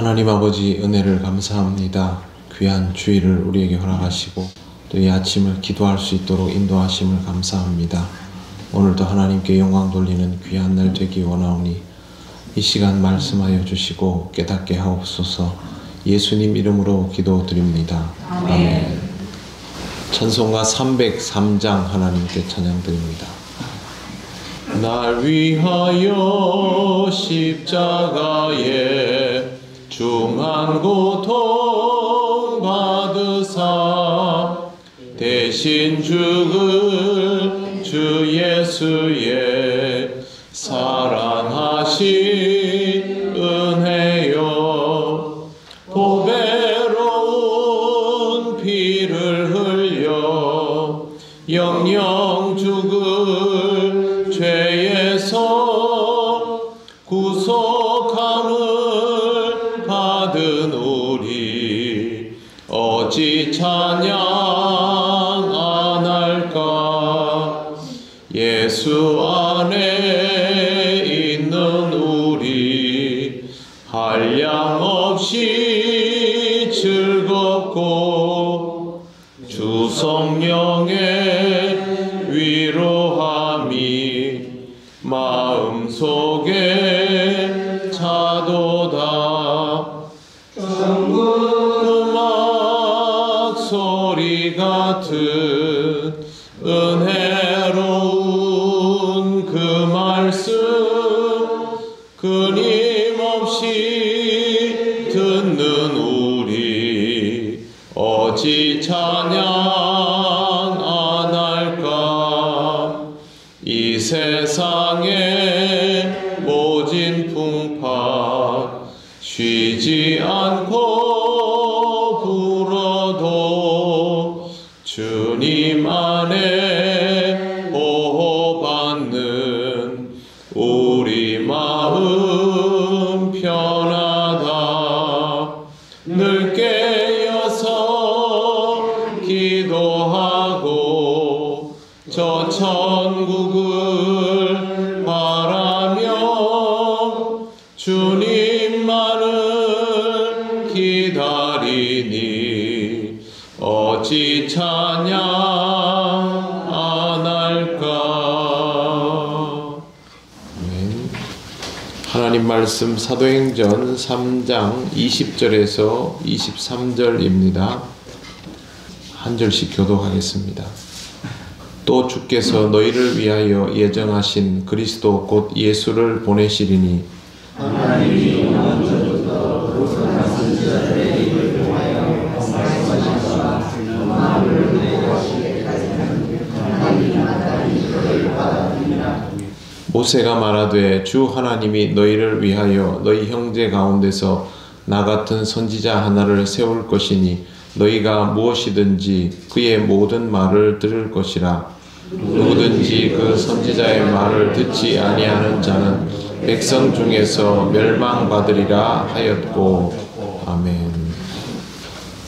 하나님 아버지 은혜를 감사합니다. 귀한 주일을 우리에게 허락하시고 또 이 아침을 기도할 수 있도록 인도하심을 감사합니다. 오늘도 하나님께 영광 돌리는 귀한 날 되기 원하오니 이 시간 말씀하여 주시고 깨닫게 하옵소서. 예수님 이름으로 기도드립니다. 아멘. 찬송가 303장 하나님께 찬양드립니다. 날 위하여 십자가에 중한 고통 받으사 대신 죽을 주 예수의 사랑하신 은혜요 보배로운 피를 흘려 영영 죽을 죄에서 구속함을 받은 우리 어찌 찬양 안 할까. 예수 안에 있는 우리 한량없이 즐겁고 주 성령의 위로함이 마음속에 차도다. 음악 소리 같은 은혜로운 그 말씀 끊임없이 듣는 우리 어찌 찬양 안 할까. 이 세상에 모진 풍파 쉬지 않고 불어도 주님 안에 보호받는 우리 마음 편하다. 늘 깨어서 기도하고 저 천국을 바라며 주님만을 기다리니 어찌 찬양 안 할까. 아멘. 하나님 말씀 사도행전 3장 20절에서 23절입니다. 한 절씩 교독하겠습니다. 또 주께서 너희를 위하여 예정하신 그리스도 곧 예수를 보내시리니 하나님이 영원전부터 거룩한 선지자들의 입을 통하여 말씀하시사 마음을 내고하시기까지는 하나님이 마땅히 그를 받아들이라. 모세가 말하되 주 하나님이 너희를 위하여 너희 형제 가운데서 나 같은 선지자 하나를 세울 것이니 너희가 무엇이든지 그의 모든 말을 들을 것이라. 누구든지 그 선지자의 말을 듣지 아니하는 자는 백성 중에서 멸망받으리라 하였고. 아멘.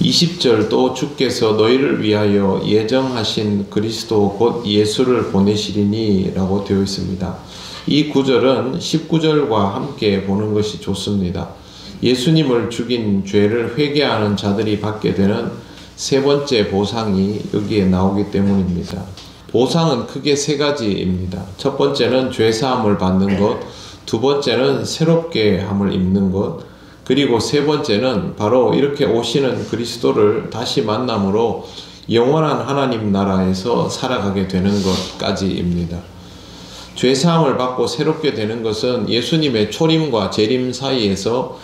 20절 또 주께서 너희를 위하여 예정하신 그리스도 곧 예수를 보내시리니 라고 되어 있습니다. 이 구절은 19절과 함께 보는 것이 좋습니다. 예수님을 죽인 죄를 회개하는 자들이 받게 되는 세 번째 보상이 여기에 나오기 때문입니다. 보상은 크게 세 가지입니다. 첫 번째는 죄사함을 받는 것, 두 번째는 새롭게 함을 입는 것, 그리고 세 번째는 바로 이렇게 오시는 그리스도를 다시 만남으로 영원한 하나님 나라에서 살아가게 되는 것까지입니다. 죄사함을 받고 새롭게 되는 것은 예수님의 초림과 재림 사이에서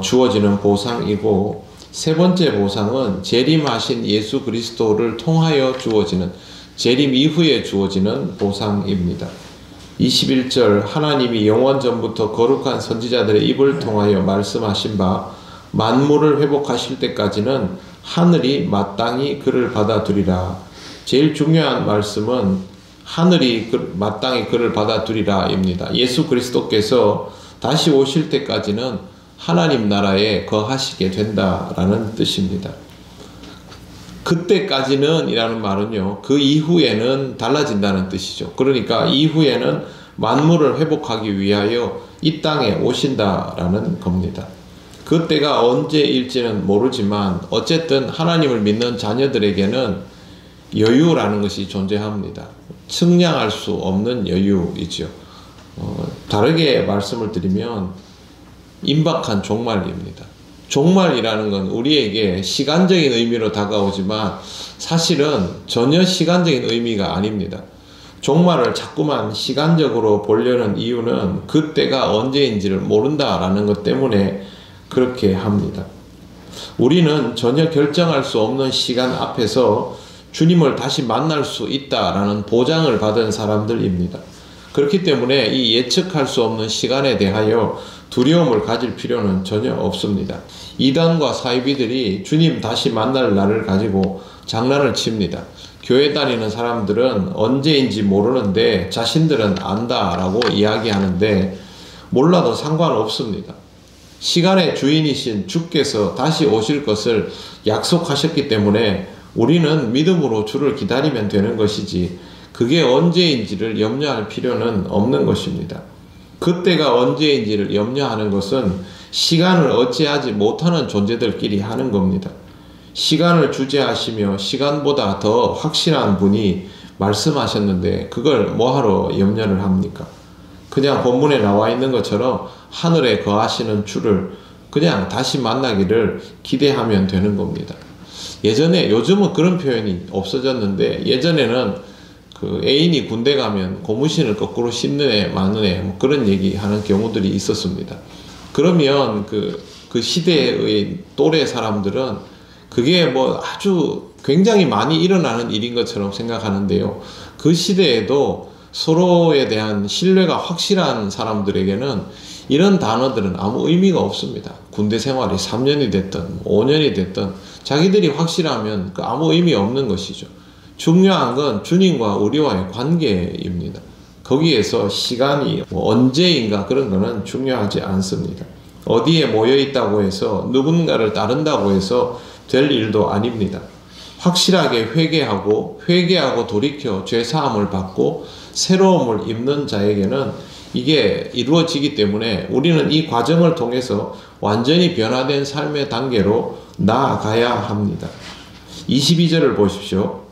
주어지는 보상이고, 세 번째 보상은 재림하신 예수 그리스도를 통하여 주어지는 재림 이후에 주어지는 보상입니다. 21절 하나님이 영원전부터 거룩한 선지자들의 입을 통하여 말씀하신 바 만물을 회복하실 때까지는 하늘이 마땅히 그를 받아들이라. 제일 중요한 말씀은 하늘이 마땅히 그를 받아들이라입니다. 예수 그리스도께서 다시 오실 때까지는 하나님 나라에 거하시게 된다라는 뜻입니다. 그때까지는 이라는 말은요, 그 이후에는 달라진다는 뜻이죠. 그러니까 이후에는 만물을 회복하기 위하여 이 땅에 오신다라는 겁니다. 그 때가 언제일지는 모르지만 어쨌든 하나님을 믿는 자녀들에게는 여유라는 것이 존재합니다. 측량할 수 없는 여유이죠. 다르게 말씀을 드리면 임박한 종말입니다. 종말이라는 건 우리에게 시간적인 의미로 다가오지만 사실은 전혀 시간적인 의미가 아닙니다. 종말을 자꾸만 시간적으로 보려는 이유는 그때가 언제인지를 모른다라는 것 때문에 그렇게 합니다. 우리는 전혀 결정할 수 없는 시간 앞에서 주님을 다시 만날 수 있다라는 보장을 받은 사람들입니다. 그렇기 때문에 이 예측할 수 없는 시간에 대하여 두려움을 가질 필요는 전혀 없습니다. 이단과 사이비들이 주님 다시 만날 날을 가지고 장난을 칩니다. 교회 다니는 사람들은 언제인지 모르는데 자신들은 안다라고 이야기하는데 몰라도 상관없습니다. 시간의 주인이신 주께서 다시 오실 것을 약속하셨기 때문에 우리는 믿음으로 주를 기다리면 되는 것이지 그게 언제인지를 염려할 필요는 없는 것입니다. 그때가 언제인지를 염려하는 것은 시간을 어찌하지 못하는 존재들끼리 하는 겁니다. 시간을 주재하시며 시간보다 더 확실한 분이 말씀하셨는데 그걸 뭐하러 염려를 합니까? 그냥 본문에 나와 있는 것처럼 하늘에 거하시는 주를 그냥 다시 만나기를 기대하면 되는 겁니다. 요즘은 그런 표현이 없어졌는데 예전에는 그 애인이 군대 가면 고무신을 거꾸로 신는 애 많은 애 뭐 그런 얘기 하는 경우들이 있었습니다. 그러면 그 시대의 또래 사람들은 그게 뭐 아주 굉장히 많이 일어나는 일인 것처럼 생각하는데요. 그 시대에도 서로에 대한 신뢰가 확실한 사람들에게는 이런 단어들은 아무 의미가 없습니다. 군대 생활이 3년이 됐든 5년이 됐든 자기들이 확실하면 그 아무 의미 없는 것이죠. 중요한 건 주님과 우리와의 관계입니다. 거기에서 시간이 언제인가 그런 거는 중요하지 않습니다. 어디에 모여 있다고 해서 누군가를 따른다고 해서 될 일도 아닙니다. 확실하게 회개하고 돌이켜 죄사함을 받고 새로움을 입는 자에게는 이게 이루어지기 때문에 우리는 이 과정을 통해서 완전히 변화된 삶의 단계로 나아가야 합니다. 22절을 보십시오.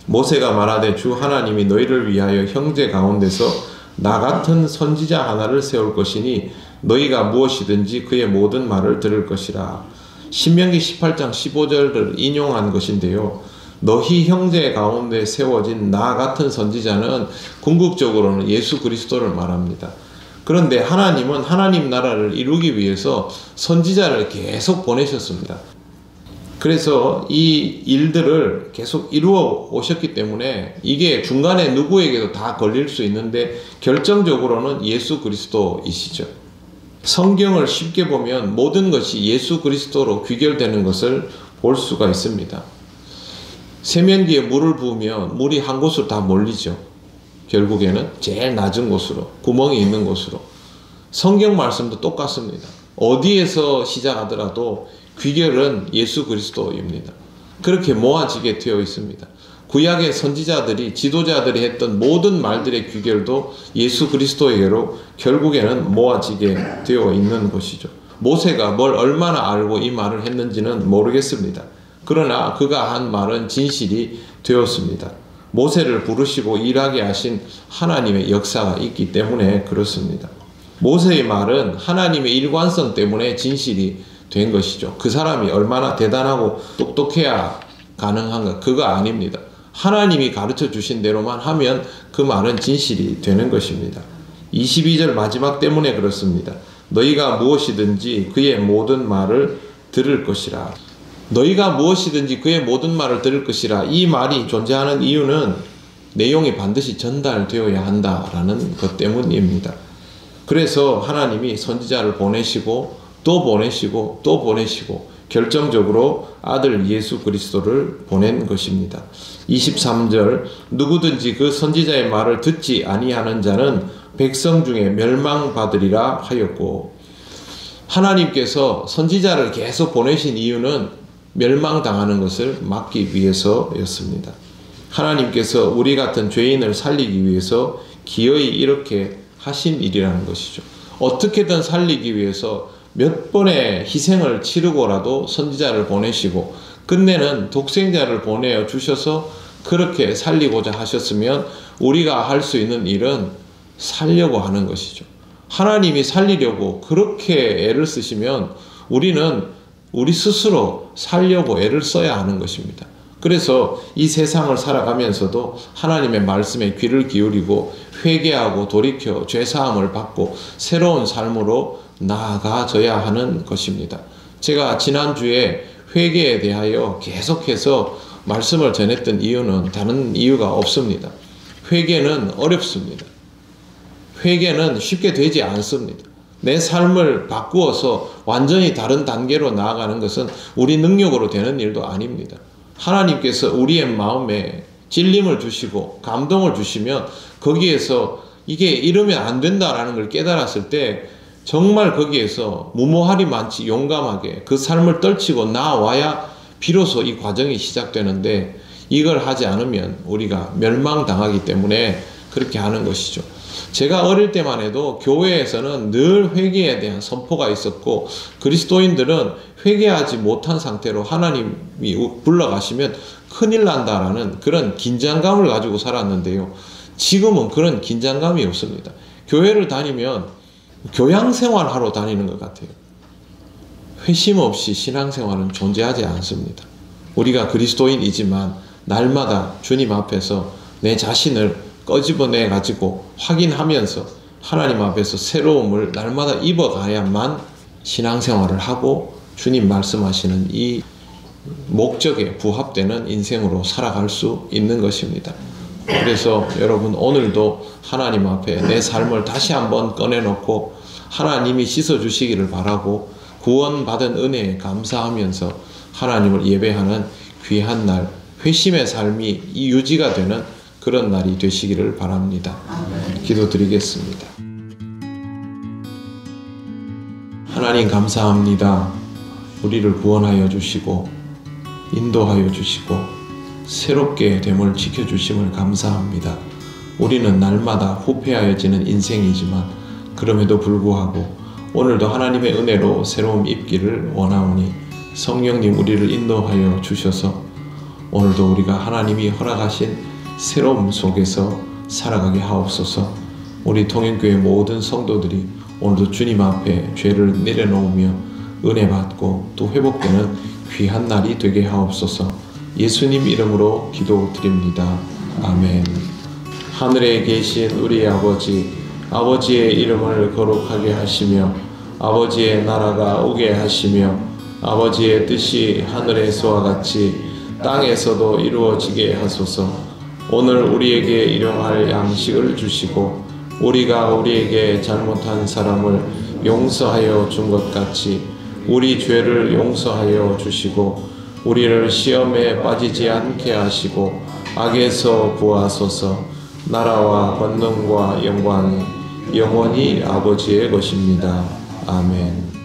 모세가 말하되 주 하나님이 너희를 위하여 형제 가운데서 나 같은 선지자 하나를 세울 것이니 너희가 무엇이든지 그의 모든 말을 들을 것이라. 신명기 18장 15절을 인용한 것인데요. 너희 형제 가운데 세워진 나 같은 선지자는 궁극적으로는 예수 그리스도를 말합니다. 그런데 하나님은 하나님 나라를 이루기 위해서 선지자를 계속 보내셨습니다. 그래서 이 일들을 계속 이루어 오셨기 때문에 이게 중간에 누구에게도 다 걸릴 수 있는데 결정적으로는 예수 그리스도이시죠. 성경을 쉽게 보면 모든 것이 예수 그리스도로 귀결되는 것을 볼 수가 있습니다. 세면기에 물을 부으면 물이 한 곳으로 다 몰리죠. 결국에는 제일 낮은 곳으로, 구멍이 있는 곳으로. 성경 말씀도 똑같습니다. 어디에서 시작하더라도 귀결은 예수 그리스도입니다. 그렇게 모아지게 되어 있습니다. 구약의 선지자들이, 지도자들이 했던 모든 말들의 귀결도 예수 그리스도에게로 결국에는 모아지게 되어 있는 것이죠. 모세가 뭘 얼마나 알고 이 말을 했는지는 모르겠습니다. 그러나 그가 한 말은 진실이 되었습니다. 모세를 부르시고 일하게 하신 하나님의 역사가 있기 때문에 그렇습니다. 모세의 말은 하나님의 일관성 때문에 진실이 된 것이죠. 그 사람이 얼마나 대단하고 똑똑해야 가능한가? 그거 아닙니다. 하나님이 가르쳐 주신 대로만 하면 그 말은 진실이 되는 것입니다. 22절 마지막 때문에 그렇습니다. 너희가 무엇이든지 그의 모든 말을 들을 것이라. 너희가 무엇이든지 그의 모든 말을 들을 것이라. 이 말이 존재하는 이유는 내용이 반드시 전달되어야 한다라는 것 때문입니다. 그래서 하나님이 선지자를 보내시고 또 보내시고 또 보내시고 결정적으로 아들 예수 그리스도를 보낸 것입니다. 23절 누구든지 그 선지자의 말을 듣지 아니하는 자는 백성 중에 멸망받으리라 하였고, 하나님께서 선지자를 계속 보내신 이유는 멸망당하는 것을 막기 위해서였습니다. 하나님께서 우리 같은 죄인을 살리기 위해서 기어이 이렇게 하신 일이라는 것이죠. 어떻게든 살리기 위해서 몇 번의 희생을 치르고라도 선지자를 보내시고 끝내는 독생자를 보내어 주셔서 그렇게 살리고자 하셨으면 우리가 할 수 있는 일은 살려고 하는 것이죠. 하나님이 살리려고 그렇게 애를 쓰시면 우리는 우리 스스로 살려고 애를 써야 하는 것입니다. 그래서 이 세상을 살아가면서도 하나님의 말씀에 귀를 기울이고 회개하고 돌이켜 죄사함을 받고 새로운 삶으로 나아가져야 하는 것입니다. 제가 지난주에 회개에 대하여 계속해서 말씀을 전했던 이유는 다른 이유가 없습니다. 회개는 어렵습니다. 회개는 쉽게 되지 않습니다. 내 삶을 바꾸어서 완전히 다른 단계로 나아가는 것은 우리 능력으로 되는 일도 아닙니다. 하나님께서 우리의 마음에 진림을 주시고 감동을 주시면 거기에서 이게 이러면 안 된다라는 걸 깨달았을 때 정말 거기에서 무모하리만치 용감하게 그 삶을 떨치고 나와야 비로소 이 과정이 시작되는데 이걸 하지 않으면 우리가 멸망당하기 때문에 그렇게 하는 것이죠. 제가 어릴 때만 해도 교회에서는 늘 회개에 대한 선포가 있었고 그리스도인들은 회개하지 못한 상태로 하나님이 불러가시면 큰일 난다라는 그런 긴장감을 가지고 살았는데요. 지금은 그런 긴장감이 없습니다. 교회를 다니면 교양생활하러 다니는 것 같아요. 회심 없이 신앙생활은 존재하지 않습니다. 우리가 그리스도인이지만 날마다 주님 앞에서 내 자신을 꺼집어내 가지고 확인하면서 하나님 앞에서 새로움을 날마다 입어가야만 신앙생활을 하고 주님 말씀하시는 이 목적에 부합되는 인생으로 살아갈 수 있는 것입니다. 그래서 여러분 오늘도 하나님 앞에 내 삶을 다시 한번 꺼내놓고 하나님이 씻어주시기를 바라고 구원받은 은혜에 감사하면서 하나님을 예배하는 귀한 날, 회심의 삶이 이 유지가 되는 그런 날이 되시기를 바랍니다. 기도드리겠습니다. 하나님 감사합니다. 우리를 구원하여 주시고 인도하여 주시고 새롭게 됨을 지켜주심을 감사합니다. 우리는 날마다 후패하여지는 인생이지만 그럼에도 불구하고 오늘도 하나님의 은혜로 새로움 입기를 원하오니 성령님 우리를 인도하여 주셔서 오늘도 우리가 하나님이 허락하신 새로움 속에서 살아가게 하옵소서. 우리 통영교회 모든 성도들이 오늘도 주님 앞에 죄를 내려놓으며 은혜 받고 또 회복되는 귀한 날이 되게 하옵소서. 예수님 이름으로 기도드립니다. 아멘. 하늘에 계신 우리 아버지, 아버지의 이름을 거룩하게 하시며 아버지의 나라가 오게 하시며 아버지의 뜻이 하늘에서와 같이 땅에서도 이루어지게 하소서. 오늘 우리에게 일용할 양식을 주시고 우리가 우리에게 잘못한 사람을 용서하여 준 것 같이 우리 죄를 용서하여 주시고 우리를 시험에 빠지지 않게 하시고 악에서 구하소서. 나라와 권능과 영광이 영원히 아버지의 것입니다. 아멘.